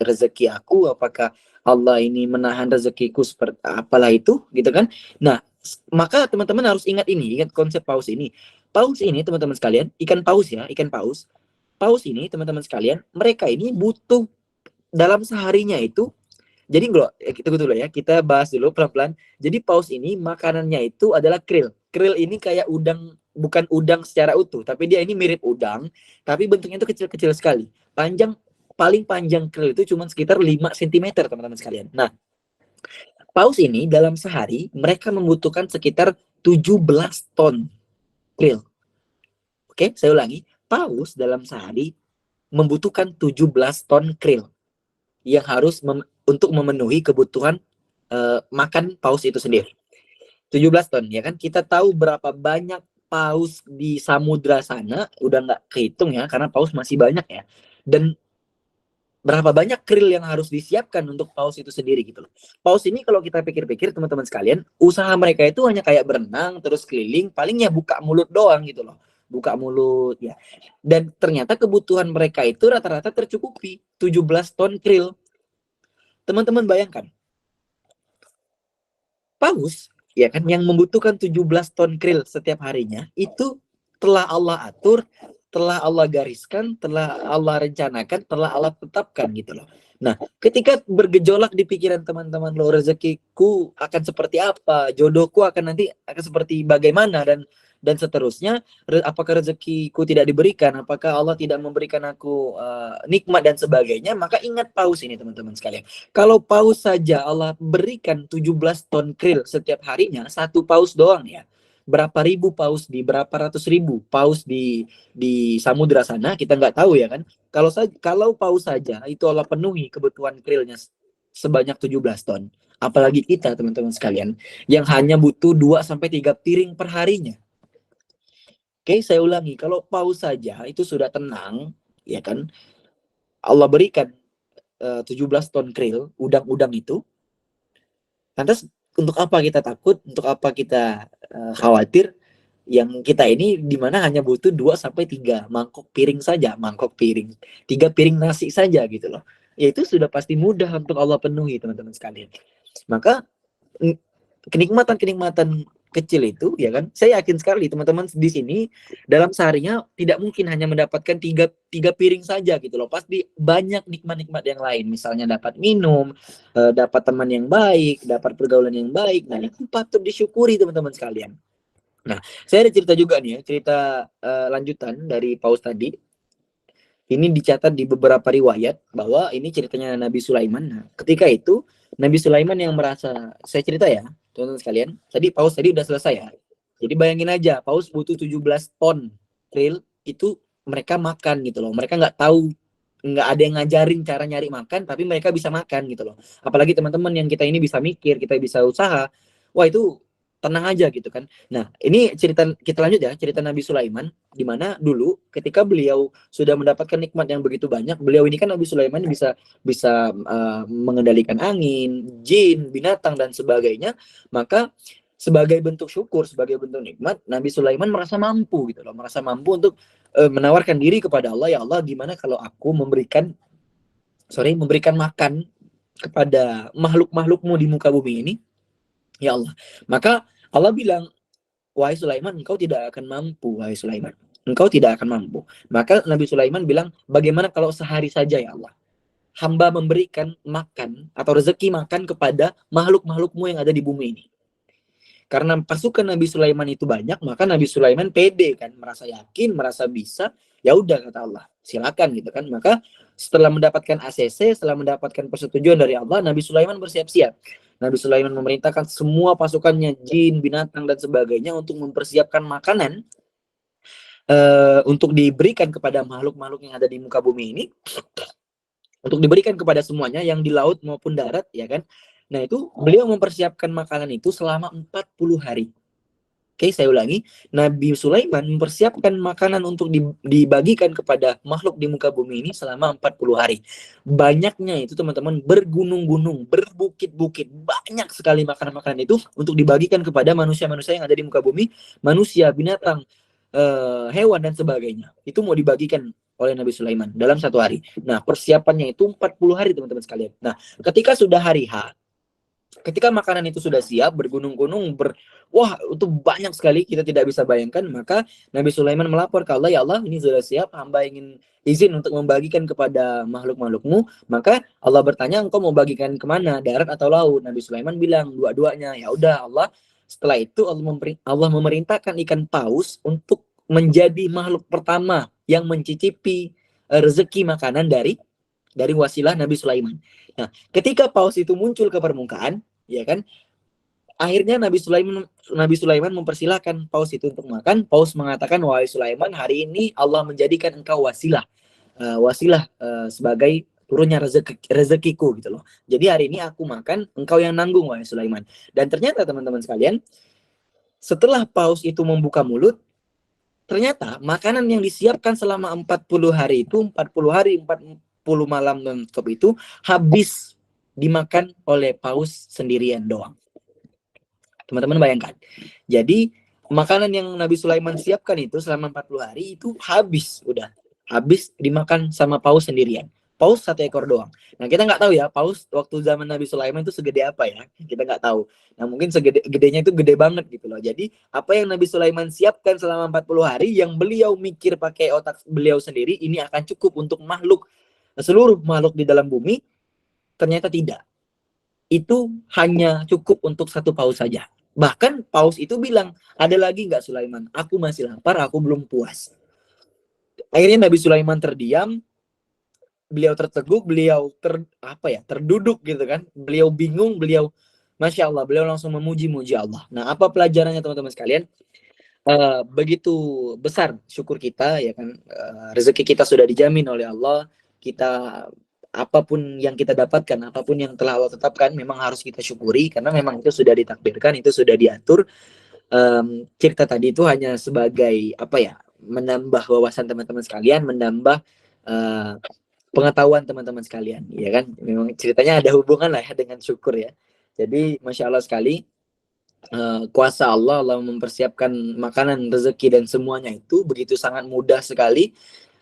rezeki aku? Apakah Allah ini menahan rezekiku seperti apalah itu, gitu kan? Nah, maka teman-teman harus ingat ini, ingat konsep paus ini. Paus ini teman-teman sekalian, ikan paus ya, ikan paus. Paus ini teman-teman sekalian, mereka ini butuh dalam seharinya itu. Jadi kita dulu ya, kita bahas dulu pelan-pelan. Jadi paus ini makanannya itu adalah krill. Krill ini kayak udang, bukan udang secara utuh, tapi dia ini mirip udang, tapi bentuknya itu kecil-kecil sekali. Paling panjang krill itu cuma sekitar 5 cm, teman-teman sekalian. Nah, paus ini dalam sehari mereka membutuhkan sekitar 17 ton krill. Oke, saya ulangi. Paus dalam sehari membutuhkan 17 ton krill yang harus untuk memenuhi kebutuhan makan paus itu sendiri. 17 ton, ya kan? Kita tahu berapa banyak paus di samudra sana, udah nggak kehitung ya, karena paus masih banyak ya. Dan berapa banyak krill yang harus disiapkan untuk paus itu sendiri gitu loh. Paus ini kalau kita pikir-pikir teman-teman sekalian, usaha mereka itu hanya kayak berenang, terus keliling, palingnya buka mulut doang gitu loh. Buka mulut ya. Dan ternyata kebutuhan mereka itu rata-rata tercukupi 17 ton krill. Teman-teman bayangkan, paus ya kan yang membutuhkan 17 ton krill setiap harinya itu telah Allah atur, telah Allah gariskan, telah Allah rencanakan, telah Allah tetapkan gitu loh. Nah, ketika bergejolak di pikiran teman-teman lo, rezekiku akan seperti apa, jodohku akan nanti akan seperti bagaimana, dan seterusnya, apakah rezekiku tidak diberikan, apakah Allah tidak memberikan aku nikmat dan sebagainya, maka ingat paus ini teman-teman sekalian. Kalau paus saja Allah berikan 17 ton krill setiap harinya, satu paus doang ya. Berapa ribu paus, berapa ratus ribu paus di samudra sana, kita nggak tahu ya kan. Kalau paus saja itu Allah penuhi kebutuhan krillnya sebanyak 17 ton. Apalagi kita teman-teman sekalian yang hanya butuh 2 sampai 3 piring per harinya. Oke, saya ulangi, kalau paus saja itu sudah tenang, ya kan? Allah berikan 17 ton krill, udang-udang itu. Lantas untuk apa kita takut? Untuk apa kita khawatir? Yang kita ini dimana hanya butuh 2 sampai 3 mangkok piring saja, 3 piring nasi saja gitu loh. Ya itu sudah pasti mudah untuk Allah penuhi teman-teman sekalian. Maka kenikmatan-kenikmatan kecil itu ya kan, saya yakin sekali teman-teman di sini dalam seharinya tidak mungkin hanya mendapatkan tiga piring saja gitu loh, pasti banyak nikmat-nikmat yang lain, misalnya dapat minum, dapat teman yang baik, dapat pergaulan yang baik. Nah, itu patut disyukuri teman-teman sekalian. Nah, saya ada cerita juga nih ya, cerita lanjutan dari paus tadi. Ini dicatat di beberapa riwayat bahwa ini ceritanya Nabi Sulaiman. Nah, ketika itu Nabi Sulaiman yang merasa, saya cerita ya, teman-teman sekalian. Tadi paus tadi udah selesai ya. Jadi bayangin aja, paus butuh 17 ton krill itu mereka makan gitu loh. Mereka nggak tahu, nggak ada yang ngajarin cara nyari makan, tapi mereka bisa makan gitu loh. Apalagi teman-teman yang kita ini bisa mikir, kita bisa usaha. Wah, itu tenang aja gitu kan. Nah, ini cerita kita lanjut ya, cerita Nabi Sulaiman, di mana dulu ketika beliau sudah mendapatkan nikmat yang begitu banyak, beliau ini kan Nabi Sulaiman bisa bisa mengendalikan angin, jin, binatang dan sebagainya, maka sebagai bentuk syukur, sebagai bentuk nikmat, Nabi Sulaiman merasa mampu gitu loh, merasa mampu untuk menawarkan diri kepada Allah, ya Allah, gimana kalau aku memberikan makan kepada makhluk-makhlukmu di muka bumi ini, ya Allah. Maka Allah bilang, wahai Sulaiman, engkau tidak akan mampu, wahai Sulaiman. Engkau tidak akan mampu. Maka Nabi Sulaiman bilang, bagaimana kalau sehari saja ya Allah, hamba memberikan makan atau rezeki makan kepada makhluk-makhlukmu yang ada di bumi ini. Karena pasukan Nabi Sulaiman itu banyak, maka Nabi Sulaiman pede kan, merasa yakin, merasa bisa. Ya udah kata Allah, silakan gitu kan. Maka setelah mendapatkan ACC, setelah mendapatkan persetujuan dari Allah, Nabi Sulaiman bersiap-siap. Nabi Sulaiman memerintahkan semua pasukannya, jin, binatang dan sebagainya untuk mempersiapkan makanan untuk diberikan kepada makhluk-makhluk yang ada di muka bumi ini, untuk diberikan kepada semuanya yang di laut maupun darat, ya kan. Nah, itu beliau mempersiapkan makanan itu selama 40 hari. Oke, saya ulangi. Nabi Sulaiman mempersiapkan makanan untuk dibagikan kepada makhluk di muka bumi ini selama 40 hari. Banyaknya itu teman-teman, bergunung-gunung, berbukit-bukit. Banyak sekali makanan-makanan itu untuk dibagikan kepada manusia-manusia yang ada di muka bumi. Manusia, binatang, hewan, dan sebagainya. Itu mau dibagikan oleh Nabi Sulaiman dalam 1 hari. Nah, persiapannya itu 40 hari teman-teman sekalian. Nah, ketika sudah hari H, ketika makanan itu sudah siap, bergunung-gunung, wah itu banyak sekali, kita tidak bisa bayangkan, maka Nabi Sulaiman melapor ke Allah, ya Allah, ini sudah siap, hamba ingin izin untuk membagikan kepada makhluk-makhlukmu. Maka Allah bertanya, engkau mau bagikan kemana, darat atau laut? Nabi Sulaiman bilang, dua-duanya. Ya udah Allah. Setelah itu Allah memerintahkan ikan paus untuk menjadi makhluk pertama yang mencicipi rezeki makanan dari wasilah Nabi Sulaiman. Nah, ketika paus itu muncul ke permukaan, ya kan, akhirnya Nabi Sulaiman mempersilahkan paus itu untuk makan. Paus mengatakan, wahai Sulaiman, hari ini Allah menjadikan engkau wasilah, sebagai turunnya rezekiku gitu loh. Jadi hari ini aku makan, engkau yang nanggung, wahai Sulaiman. Dan ternyata teman-teman sekalian, setelah paus itu membuka mulut, ternyata makanan yang disiapkan selama 40 hari itu, 40 hari 40 malam non-stop itu habis dimakan oleh paus sendirian doang. Teman-teman bayangkan. Jadi makanan yang Nabi Sulaiman siapkan itu selama 40 hari itu habis, udah habis dimakan sama paus sendirian. Paus 1 ekor doang. Nah, kita nggak tahu ya paus waktu zaman Nabi Sulaiman itu segede apa ya, kita nggak tahu. Nah, mungkin gedenya itu gede banget gitu loh. Jadi apa yang Nabi Sulaiman siapkan selama 40 hari yang beliau mikir pakai otak beliau sendiri ini akan cukup untuk seluruh makhluk di dalam bumi, ternyata tidak. Itu hanya cukup untuk 1 paus saja. Bahkan paus itu bilang, ada lagi nggak Sulaiman? Aku masih lapar, aku belum puas. Akhirnya Nabi Sulaiman terdiam, beliau terteguk, beliau terduduk gitu kan. Beliau bingung, Masya Allah, beliau langsung memuji-muji Allah. Nah, apa pelajarannya teman-teman sekalian? Begitu besar syukur kita, ya kan, rezeki kita sudah dijamin oleh Allah. Kita apapun yang kita dapatkan, apapun yang telah Allah tetapkan, memang harus kita syukuri karena memang itu sudah ditakdirkan, itu sudah diatur. Cerita tadi itu hanya sebagai menambah wawasan teman-teman sekalian, menambah pengetahuan teman-teman sekalian, ya kan. Memang ceritanya ada hubungan lah ya dengan syukur ya. Jadi Masya Allah sekali, kuasa Allah mempersiapkan makanan, rezeki, dan semuanya itu begitu sangat mudah sekali.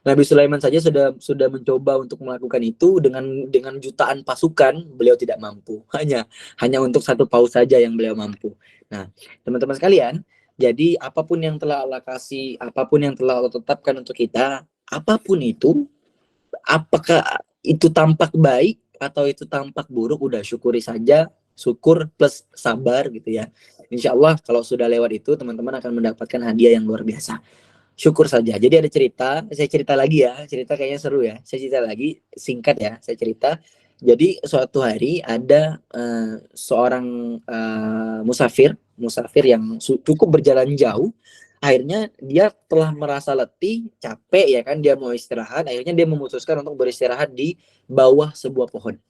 Nabi Sulaiman saja sudah mencoba untuk melakukan itu dengan jutaan pasukan, beliau tidak mampu. Hanya untuk 1 paus saja yang beliau mampu. Nah, teman-teman sekalian, jadi apapun yang telah Allah kasih, apapun yang telah Allah tetapkan untuk kita, apapun itu, apakah itu tampak baik atau itu tampak buruk, udah syukuri saja. Syukur plus sabar gitu ya. Insya Allah kalau sudah lewat itu, teman-teman akan mendapatkan hadiah yang luar biasa. Syukur saja. Jadi ada saya cerita lagi ya. Cerita kayaknya seru ya. Saya cerita lagi, singkat ya. Saya cerita. Jadi suatu hari ada seorang musafir yang cukup berjalan jauh. Akhirnya dia telah merasa letih, capek ya kan. Dia mau istirahat. Akhirnya dia memutuskan untuk beristirahat di bawah sebuah pohon.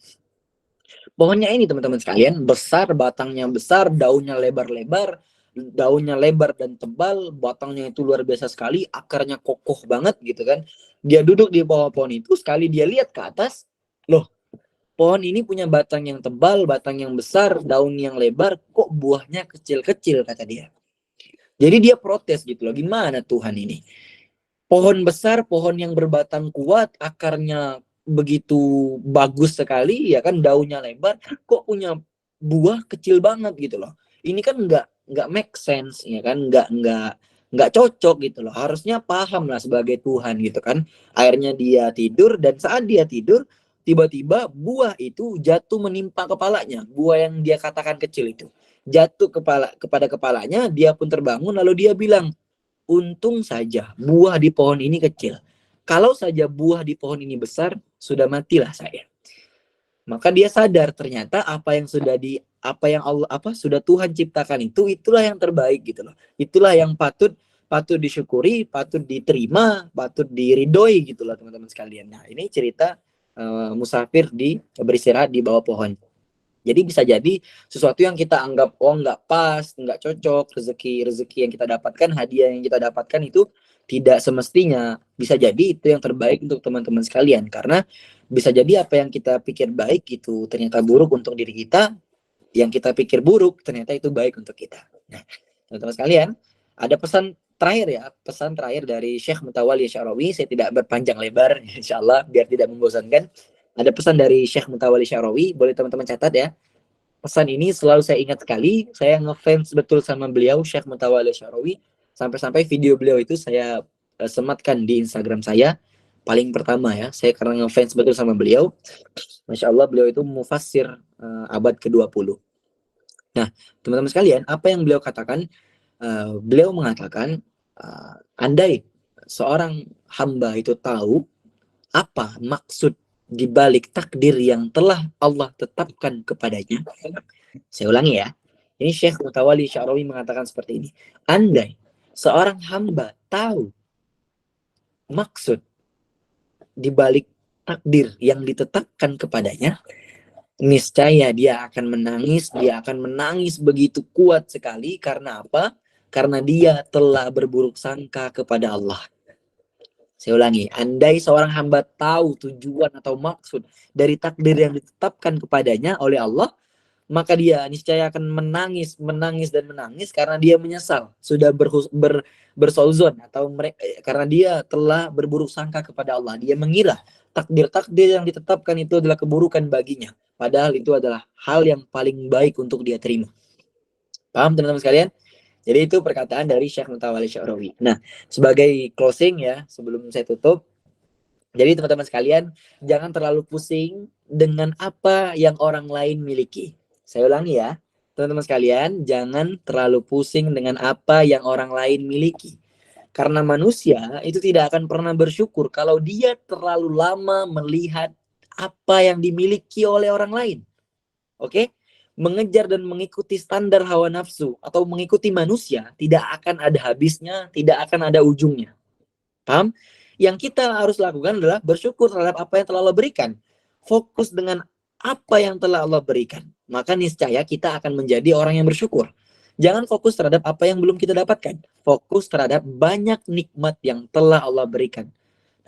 Pohonnya ini teman-teman sekalian besar, batangnya besar, daunnya lebar-lebar, dan tebal, batangnya itu luar biasa sekali, akarnya kokoh banget gitu kan. Dia duduk di bawah pohon itu, sekali dia lihat ke atas, loh, pohon ini punya batang yang tebal, batang yang besar, daun yang lebar, kok buahnya kecil-kecil, kata dia. Jadi dia protes gitu loh, gimana Tuhan ini? Pohon besar, pohon yang berbatang kuat, akarnya begitu bagus sekali, ya kan, daunnya lebar, kok punya buah kecil banget gitu loh. Ini kan nggak make sense, ya kan, nggak cocok gitu loh. Harusnya paham lah sebagai Tuhan gitu kan. Akhirnya dia tidur, dan saat dia tidur, tiba-tiba buah itu jatuh menimpa kepalanya. Buah yang dia katakan kecil itu jatuh kepada kepalanya. Dia pun terbangun, lalu dia bilang, untung saja buah di pohon ini kecil. Kalau saja buah di pohon ini besar, sudah matilah saya. Maka dia sadar ternyata apa yang sudah Tuhan ciptakan itulah yang terbaik gitu loh. Itulah yang patut disyukuri, patut diterima, patut diridoi gitu loh teman-teman sekalian. Nah, ini cerita musafir beristirahat di bawah pohon. Jadi bisa jadi sesuatu yang kita anggap nggak pas, nggak cocok, rezeki yang kita dapatkan, hadiah yang kita dapatkan itu tidak semestinya. Bisa jadi itu yang terbaik untuk teman-teman sekalian, karena bisa jadi apa yang kita pikir baik itu ternyata buruk untuk diri kita, yang kita pikir buruk ternyata itu baik untuk kita. Nah, teman-teman sekalian, ada pesan terakhir ya, pesan terakhir dari Syekh Mutawalli Sya'rawi. Saya tidak berpanjang lebar, insya Allah biar tidak membosankan. Ada pesan dari Syekh Mutawalli Sya'rawi, boleh teman-teman catat ya. Pesan ini selalu saya ingat sekali. Saya ngefans betul sama beliau, Syekh Mutawalli Sya'rawi. Sampai-sampai video beliau itu saya sematkan di Instagram saya. Paling pertama ya, saya karena ngefans betul sama beliau. Masya Allah, beliau itu mufassir abad ke-20. Nah, teman-teman sekalian, apa yang beliau katakan? Beliau mengatakan, andai seorang hamba itu tahu apa maksud di balik takdir yang telah Allah tetapkan kepadanya. Saya ulangi ya. Ini Syekh Mutawalli Sya'rawi mengatakan seperti ini. Andai seorang hamba tahu maksud di balik takdir yang ditetapkan kepadanya, niscaya dia akan menangis begitu kuat sekali. Karena apa? Karena dia telah berburuk sangka kepada Allah. Saya ulangi, andai seorang hamba tahu tujuan atau maksud dari takdir yang ditetapkan kepadanya oleh Allah, maka dia niscaya akan menangis karena dia menyesal sudah bersauzon atau karena dia telah berburuk sangka kepada Allah. Dia mengira takdir-takdir yang ditetapkan itu adalah keburukan baginya, padahal itu adalah hal yang paling baik untuk dia terima. Paham teman-teman sekalian? Jadi itu perkataan dari Syekh Mutawalli Sya'rawi. Nah, sebagai closing ya, sebelum saya tutup, jadi teman-teman sekalian, jangan terlalu pusing dengan apa yang orang lain miliki. Saya ulangi ya, teman-teman sekalian, jangan terlalu pusing dengan apa yang orang lain miliki. Karena manusia itu tidak akan pernah bersyukur kalau dia terlalu lama melihat apa yang dimiliki oleh orang lain. Oke? Mengejar dan mengikuti standar hawa nafsu atau mengikuti manusia tidak akan ada habisnya, tidak akan ada ujungnya. Paham? Yang kita harus lakukan adalah bersyukur terhadap apa yang telah Allah berikan. Fokus dengan apa yang telah Allah berikan. Maka niscaya kita akan menjadi orang yang bersyukur. Jangan fokus terhadap apa yang belum kita dapatkan. Fokus terhadap banyak nikmat yang telah Allah berikan.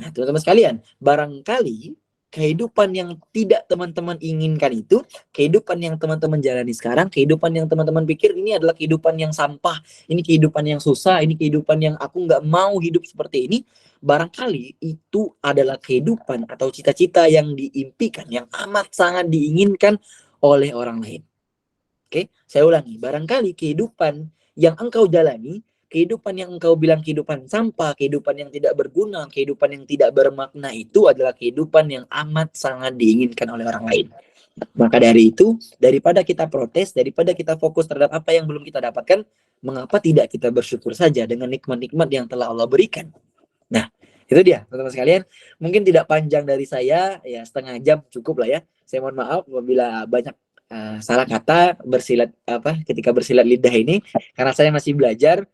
Nah, teman-teman sekalian, barangkali kehidupan yang tidak teman-teman inginkan itu, kehidupan yang teman-teman jalani sekarang, kehidupan yang teman-teman pikir ini adalah kehidupan yang sampah, ini kehidupan yang susah, ini kehidupan yang aku nggak mau hidup seperti ini, barangkali itu adalah kehidupan atau cita-cita yang diimpikan, yang amat sangat diinginkan oleh orang lain. Oke, saya ulangi, barangkali kehidupan yang engkau jalani, kehidupan yang engkau bilang kehidupan sampah, kehidupan yang tidak berguna, kehidupan yang tidak bermakna itu adalah kehidupan yang amat sangat diinginkan oleh orang lain. Maka dari itu, daripada kita protes, daripada kita fokus terhadap apa yang belum kita dapatkan, mengapa tidak kita bersyukur saja dengan nikmat-nikmat yang telah Allah berikan? Nah, itu dia teman-teman sekalian. Mungkin tidak panjang dari saya, ya setengah jam cukup lah ya. Saya mohon maaf apabila banyak salah kata ketika bersilat lidah ini, karena saya masih belajar.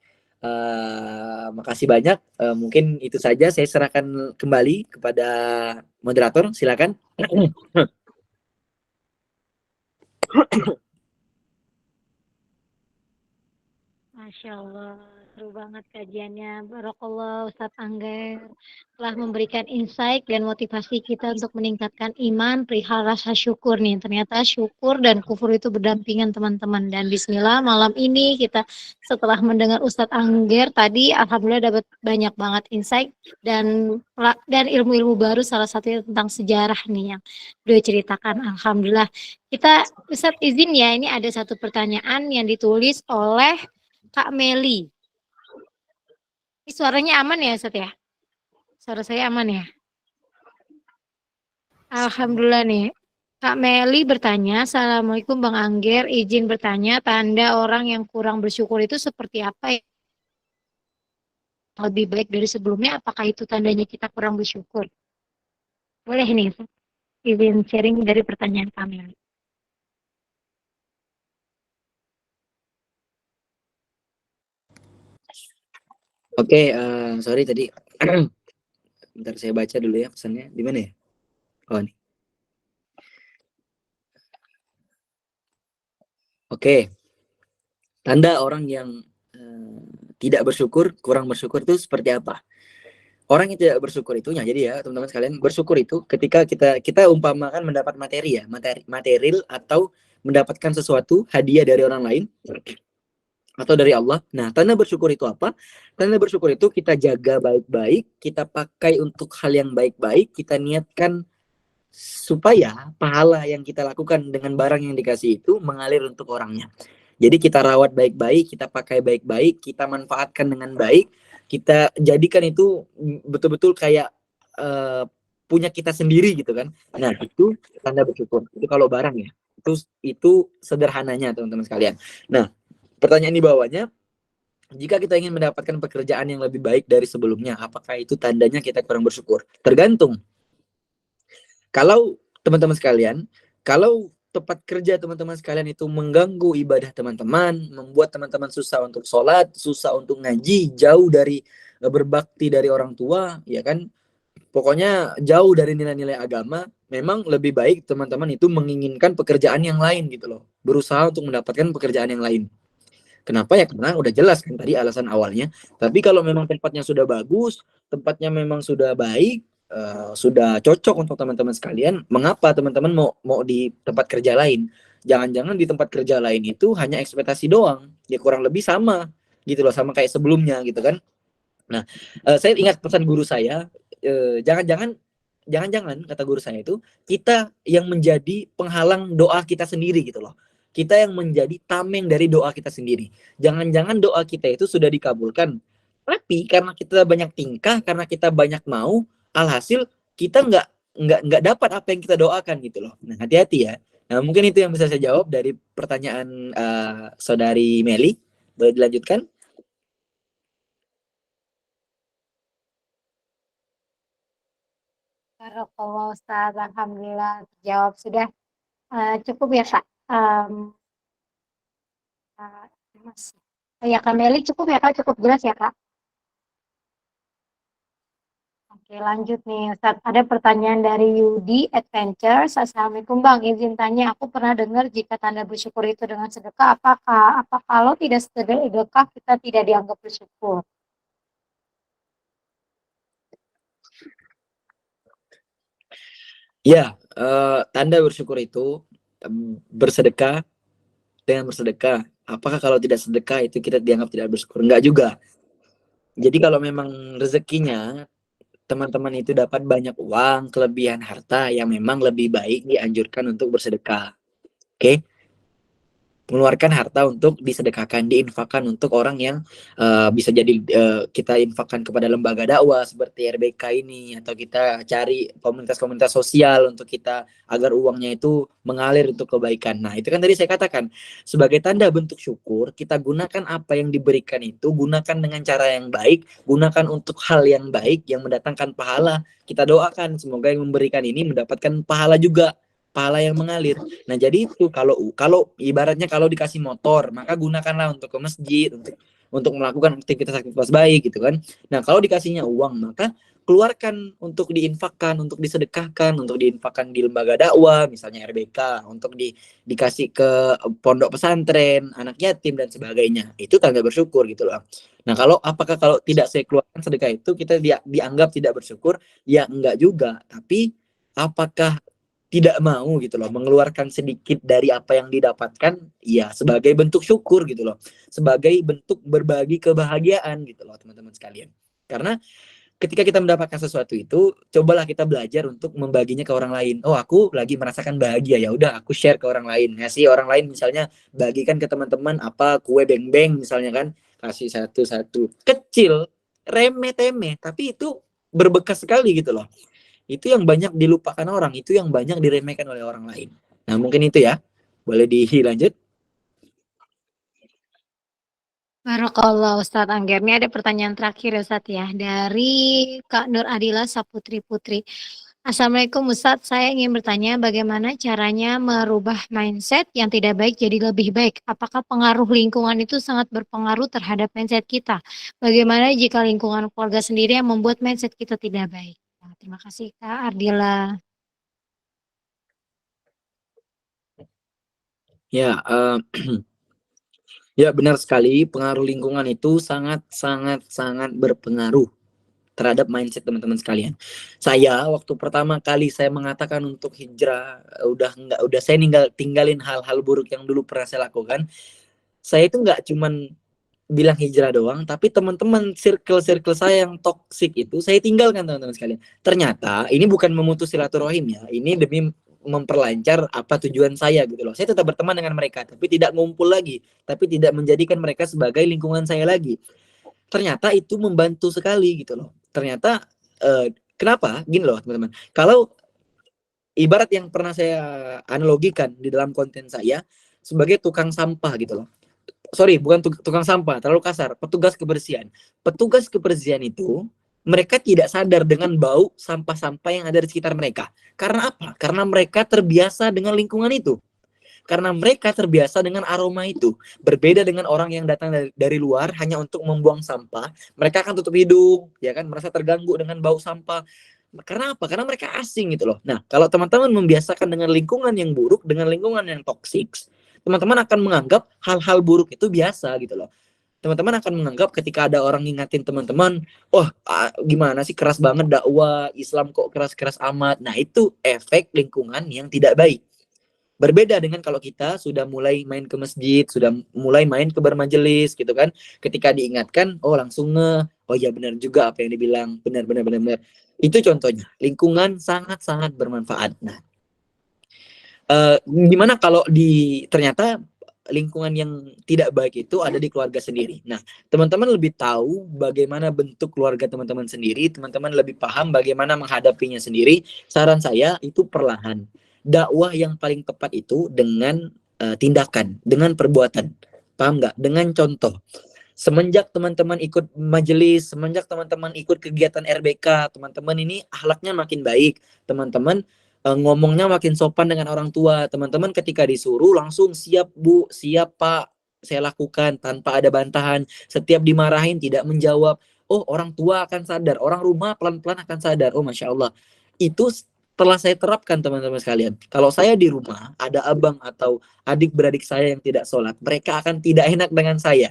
Makasih banyak. Mungkin itu saja, saya serahkan kembali kepada moderator. Silakan. Masya Allah, seru banget kajiannya. Barakallah Ustadz Angger telah memberikan insight dan motivasi kita untuk meningkatkan iman perihal rasa syukur nih. Ternyata syukur dan kufur itu berdampingan teman-teman. Dan bismillah malam ini kita setelah mendengar Ustadz Angger tadi, alhamdulillah dapat banyak banget insight dan ilmu-ilmu baru, salah satunya tentang sejarah nih yang beliau ceritakan. Alhamdulillah. Kita Ustadz izin ya, ini ada satu pertanyaan yang ditulis oleh Kak Meli. Ini suaranya aman ya, Ustaz ya? Suara saya aman ya? Alhamdulillah nih. Kak Meli bertanya, Assalamualaikum Bang Angger, izin bertanya, tanda orang yang kurang bersyukur itu seperti apa ya? Lebih baik dari sebelumnya, apakah itu tandanya kita kurang bersyukur? Boleh nih, izin sharing dari pertanyaan Kak Meli. Oke, sorry tadi. Bentar saya baca dulu ya pesannya. Di mana ya? Oh, nih. Oke, tanda orang yang tidak bersyukur, kurang bersyukur itu seperti apa? Orang yang tidak bersyukur itu, jadi ya teman-teman sekalian, bersyukur itu ketika kita umpamakan mendapat materi ya, material atau mendapatkan sesuatu hadiah dari orang lain atau dari Allah. Nah, tanda bersyukur itu apa? Tanda bersyukur itu kita jaga baik-baik, kita pakai untuk hal yang baik-baik, kita niatkan supaya pahala yang kita lakukan dengan barang yang dikasih itu mengalir untuk orangnya. Jadi kita rawat baik-baik, kita pakai baik-baik, kita manfaatkan dengan baik, kita jadikan itu betul-betul kayak uh, punya kita sendiri gitu kan. Nah, itu tanda bersyukur. Itu kalau barang ya. Itu sederhananya teman-teman sekalian. Nah, pertanyaan di bawahnya, jika kita ingin mendapatkan pekerjaan yang lebih baik dari sebelumnya, apakah itu tandanya kita kurang bersyukur? Tergantung. Kalau teman-teman sekalian, kalau tempat kerja teman-teman sekalian itu mengganggu ibadah teman-teman, membuat teman-teman susah untuk sholat, susah untuk ngaji, jauh dari berbakti dari orang tua, ya kan? Pokoknya jauh dari nilai-nilai agama, memang lebih baik teman-teman itu menginginkan pekerjaan yang lain gitu loh. Berusaha untuk mendapatkan pekerjaan yang lain. Kenapa ya? Karena udah jelas kan tadi alasan awalnya. Tapi kalau memang tempatnya sudah bagus, tempatnya memang sudah baik, sudah cocok untuk teman-teman sekalian, mengapa teman-teman mau di tempat kerja lain? Jangan-jangan di tempat kerja lain itu hanya ekspektasi doang, ya kurang lebih sama gitu loh, sama kayak sebelumnya gitu kan. Nah, saya ingat pesan guru saya, jangan-jangan jangan-jangan kata guru saya itu kita yang menjadi penghalang doa kita sendiri gitu loh. Kita yang menjadi tameng dari doa kita sendiri. Jangan-jangan doa kita itu sudah dikabulkan, tapi karena kita banyak tingkah, karena kita banyak mau, alhasil kita nggak dapat apa yang kita doakan gitu loh. Nah, hati-hati ya. Nah, mungkin itu yang bisa saya jawab dari pertanyaan saudari Meli. Boleh dilanjutkan? Barakallah Ustaz, Alhamdulillah jawab sudah cukup ya Kak. Mas. Ya Kak Meli cukup ya Kak, cukup jelas ya Kak. Oke lanjut nih Ustaz, ada pertanyaan dari Yudi Adventures. Assalamualaikum Bang, izin tanya, aku pernah dengar jika tanda bersyukur itu dengan sedekah, apa kalau tidak sedekah kita tidak dianggap bersyukur? Ya, tanda bersyukur itu bersedekah dengan bersedekah. Apakah kalau tidak sedekah itu kita dianggap tidak bersyukur? Enggak juga. Jadi kalau memang rezekinya teman-teman itu dapat banyak uang, kelebihan harta, yang memang lebih baik dianjurkan untuk bersedekah. Oke? Okay? Mengeluarkan harta untuk disedekahkan, diinfakkan untuk orang yang bisa jadi kita infakkan kepada lembaga dakwah seperti RBK ini, atau kita cari komunitas-komunitas sosial untuk kita agar uangnya itu mengalir untuk kebaikan. Nah, itu kan tadi saya katakan sebagai tanda bentuk syukur, kita gunakan apa yang diberikan itu, gunakan dengan cara yang baik, gunakan untuk hal yang baik yang mendatangkan pahala. Kita doakan semoga yang memberikan ini mendapatkan pahala juga, pahala yang mengalir. Nah, jadi itu kalau kalau ibaratnya kalau dikasih motor, maka gunakanlah untuk ke masjid, untuk melakukan aktivitas-aktivitas baik gitu kan. Nah, kalau dikasihnya uang, maka keluarkan untuk diinfakkan, untuk disedekahkan, untuk diinfakkan di lembaga dakwah, misalnya RBK, untuk dikasih ke pondok pesantren, anak yatim dan sebagainya. Itu tanda bersyukur gitu loh. Nah, apakah kalau tidak saya keluarkan sedekah itu kita dianggap tidak bersyukur? Ya enggak juga, tapi apakah tidak mau gitu loh mengeluarkan sedikit dari apa yang didapatkan, ya sebagai bentuk syukur gitu loh, sebagai bentuk berbagi kebahagiaan gitu loh teman-teman sekalian. Karena ketika kita mendapatkan sesuatu itu, cobalah kita belajar untuk membaginya ke orang lain. Oh, aku lagi merasakan bahagia, ya udah aku share ke orang lain, ngasih orang lain, misalnya bagikan ke teman-teman apa kue beng-beng misalnya kan, kasih satu-satu kecil, remeh temeh, tapi itu berbekas sekali gitu loh. Itu yang banyak dilupakan orang, itu yang banyak diremehkan oleh orang lain. Nah, mungkin itu ya. Boleh dilanjut? Barakallah Ustadz Angger. Ini ada pertanyaan terakhir ya Ustadz ya. Dari Kak Nur Adila Saputri Putri. Assalamualaikum Ustadz, saya ingin bertanya bagaimana caranya merubah mindset yang tidak baik jadi lebih baik. Apakah pengaruh lingkungan itu sangat berpengaruh terhadap mindset kita? Bagaimana jika lingkungan keluarga sendiri yang membuat mindset kita tidak baik? Nah, terima kasih Kak Ardila. Ya, ya benar sekali, pengaruh lingkungan itu sangat berpengaruh terhadap mindset teman-teman sekalian. Saya waktu pertama kali saya mengatakan untuk hijrah, udah saya tinggalin hal-hal buruk yang dulu pernah saya lakukan. Saya itu nggak cuman bilang hijrah doang, tapi teman-teman circle saya yang toksik itu saya tinggalkan teman-teman sekalian. Ternyata ini bukan memutus silaturahim ya, ini demi memperlancar apa tujuan saya gitu loh. Saya tetap berteman dengan mereka, tapi tidak ngumpul lagi, tapi tidak menjadikan mereka sebagai lingkungan saya lagi. Ternyata itu membantu sekali gitu loh. Ternyata kenapa? Gini loh teman-teman. Kalau ibarat yang pernah saya analogikan di dalam konten saya sebagai tukang sampah gitu loh. Sorry, bukan tukang sampah, terlalu kasar. Petugas kebersihan. Petugas kebersihan itu mereka tidak sadar dengan bau sampah-sampah yang ada di sekitar mereka. Karena apa? Karena mereka terbiasa dengan lingkungan itu. Karena mereka terbiasa dengan aroma itu. Berbeda dengan orang yang datang dari luar hanya untuk membuang sampah, mereka akan tutup hidung, ya kan, merasa terganggu dengan bau sampah. Karena apa? Karena mereka asing gitu loh. Nah, kalau teman-teman membiasakan dengan lingkungan yang buruk, dengan lingkungan yang toksik, teman-teman akan menganggap hal-hal buruk itu biasa gitu loh. Teman-teman akan menganggap ketika ada orang ngingatin teman-teman, oh gimana sih keras banget dakwah Islam kok keras-keras amat. Nah, itu efek lingkungan yang tidak baik. Berbeda dengan kalau kita sudah mulai main ke masjid, sudah mulai main ke bermajelis gitu kan. Ketika diingatkan, oh langsung oh ya benar juga apa yang dibilang, benar. Itu contohnya. Lingkungan sangat-sangat bermanfaat. Nah, gimana kalau ternyata lingkungan yang tidak baik itu ada di keluarga sendiri. Nah, teman-teman lebih tahu bagaimana bentuk keluarga teman-teman sendiri, teman-teman lebih paham bagaimana menghadapinya sendiri. Saran saya itu perlahan. Dakwah yang paling tepat itu dengan tindakan, dengan perbuatan. Paham nggak? Dengan contoh. Semenjak teman-teman ikut majelis, semenjak teman-teman ikut kegiatan RBK, teman-teman ini akhlaknya makin baik. Teman-teman ngomongnya makin sopan dengan orang tua. Teman-teman ketika disuruh langsung siap Bu, siap Pak, saya lakukan tanpa ada bantahan. Setiap dimarahin tidak menjawab. Oh, orang tua akan sadar, orang rumah pelan-pelan akan sadar. Oh, Masya Allah. Itu telah saya terapkan teman-teman sekalian. Kalau saya di rumah, ada abang atau adik-beradik saya yang tidak sholat, mereka akan tidak enak dengan saya.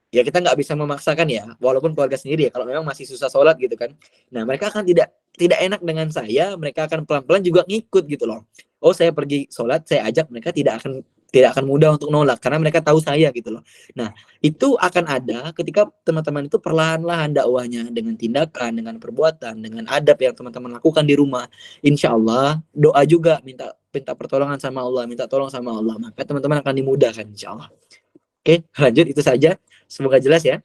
Ya kita nggak bisa memaksakan ya, walaupun keluarga sendiri ya, kalau memang masih susah sholat gitu kan. Nah, mereka akan tidak enak dengan saya, mereka akan pelan-pelan juga ngikut gitu loh. Oh, saya pergi sholat, saya ajak, mereka tidak akan mudah untuk nolak karena mereka tahu saya gitu loh. Nah, itu akan ada ketika teman-teman itu perlahan-lahan dakwahnya dengan tindakan, dengan perbuatan, dengan adab yang teman-teman lakukan di rumah. Insya Allah doa juga, minta pertolongan sama Allah, minta tolong sama Allah, maka teman-teman akan dimudahkan insya Allah. Oke, lanjut itu saja. Semoga jelas ya.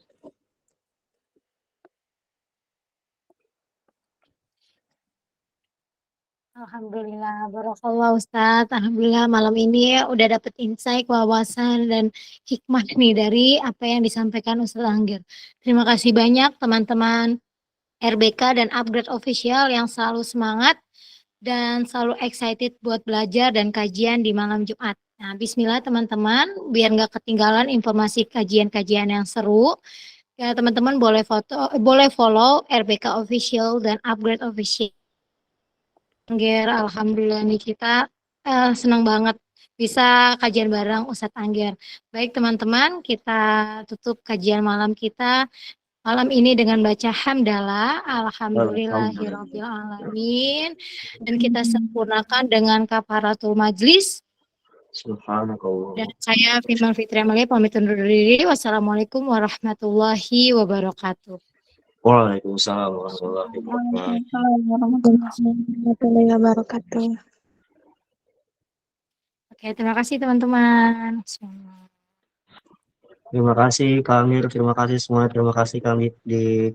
Alhamdulillah, barakallah Ustadz. Alhamdulillah malam ini udah dapet insight, wawasan, dan hikmah nih dari apa yang disampaikan Ustadz Anggir. Terima kasih banyak teman-teman RBK dan Upgrade Official yang selalu semangat dan selalu excited buat belajar dan kajian di malam Jumat. Nah, bismillah teman-teman, biar nggak ketinggalan informasi kajian-kajian yang seru, ya teman-teman boleh follow RBK Official dan Upgrade Official. Angger, alhamdulillah nih kita senang banget bisa kajian bareng Ustadz Angger. Baik teman-teman, kita tutup kajian malam kita malam ini dengan baca hamdalah, alhamdulillahirabbil alamin, dan kita sempurnakan dengan kafaratul majlis. Subhanakallah. Dan saya Firman Fitri Amalia pamit undur diri. Wassalamualaikum warahmatullahi wabarakatuh. Waalaikumsalam warahmatullahi wabarakatuh. Waalaikumsalam warahmatullahi wabarakatuh. Oke, terima kasih teman-teman. Terima kasih Kak Amir, terima kasih semua, terima kasih kami di